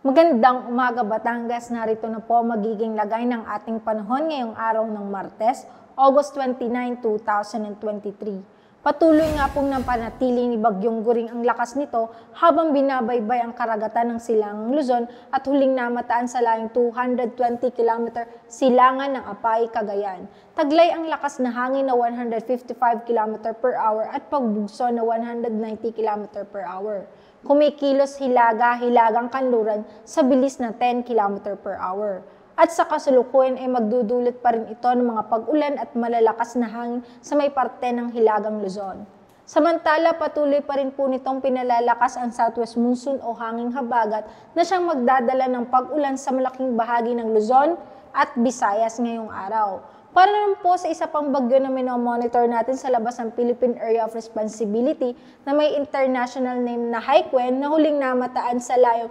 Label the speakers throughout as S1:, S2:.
S1: Magandang umaga Batangas, narito na po magiging lagay ng ating panahon ngayong araw ng Martes, August 29, 2023. Patuloy nga pong napanatili ni Bagyong Guring ang lakas nito habang binabaybay ang karagatan ng Silangang Luzon at huling namataan sa layong 220 km silangan ng Apay, Cagayan. Taglay ang lakas na hangin na 155 km per hour at pagbugso na 190 km per hour. Kumikilos hilagang kanluran sa bilis na 10 km per hour. At sa kasalukuyan ay magdudulot pa rin ito ng mga pag-ulan at malalakas na hangin sa may parte ng Hilagang Luzon. Samantala, patuloy pa rin po nitong pinalalakas ang southwest monsoon o hanging habagat na siyang magdadala ng pag-ulan sa malaking bahagi ng Luzon at Visayas ngayong araw. Para naman po sa isa pang bagyo na minomonitor natin sa labas ng Philippine Area of Responsibility na may international name na Haikuen na huling namataan sa layong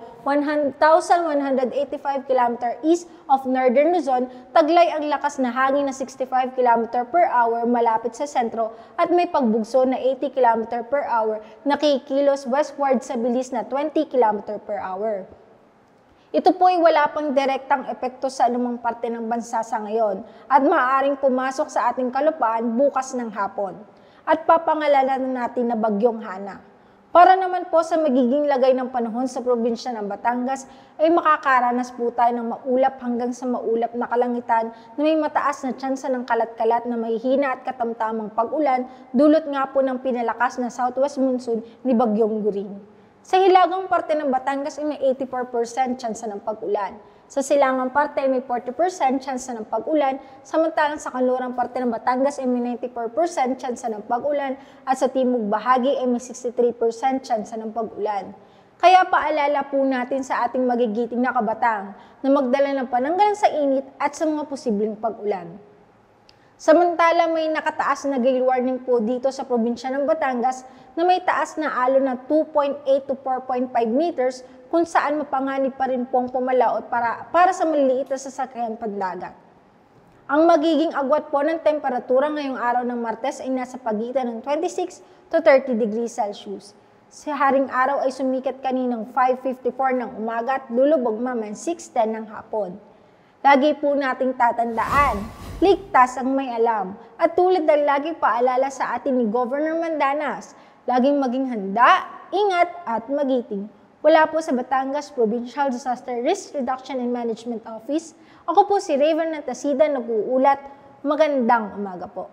S1: 1,185 km east of Northern Luzon, taglay ang lakas na hangin na 65 km per hour malapit sa sentro at may pagbugso na 80 km per hour na kikilos westward sa bilis na 20 km per hour. Ito po ay wala pang direktang epekto sa anumang parte ng bansa sa ngayon at maaaring pumasok sa ating kalupaan bukas ng hapon. At papangalanan natin na Bagyong Hana. Para naman po sa magiging lagay ng panahon sa probinsya ng Batangas ay makakaranas po tayo ng maulap hanggang sa maulap na kalangitan na may mataas na tsansa ng kalat-kalat na may hina at katamtamang pag-ulan dulot nga po ng pinalakas na southwest monsoon ni Bagyong Guring. Sa hilagang parte ng Batangas ay may 84% tsansa ng pag-ulan. Sa silangang parte ay may 40% tsansa ng pag-ulan, samantalang sa kanlurang parte ng Batangas ay may 94% tsansa ng pag-ulan at sa timog bahagi ay may 63% tsansa ng pag-ulan. Kaya paalala po natin sa ating magigiting na kabataan na magdala ng pananggalang sa init at sa mga posibleng pag-ulan. Samantala may nakataas na gale warning po dito sa probinsya ng Batangas na may taas na alon na 2.8 to 4.5 meters kung saan mapanganib pa rin pong pumalaot para sa maliliit na sasakyan pandagat. Ang magiging agwat po ng temperatura ngayong araw ng Martes ay nasa pagitan ng 26 to 30 degrees Celsius. Sa haring araw ay sumikat kaninang 5:54 ng umaga at lulubog mamaya 6:10 ng hapon. Lagi po nating tatandaan, ligtas ang may alam. At tulad ng laging paalala sa atin ni Governor Mandanas, laging maging handa, ingat at magiting. Wala po sa Batangas Provincial Disaster Risk Reduction and Management Office. Ako po si Raven Natasida, nag-uulat. Magandang umaga po.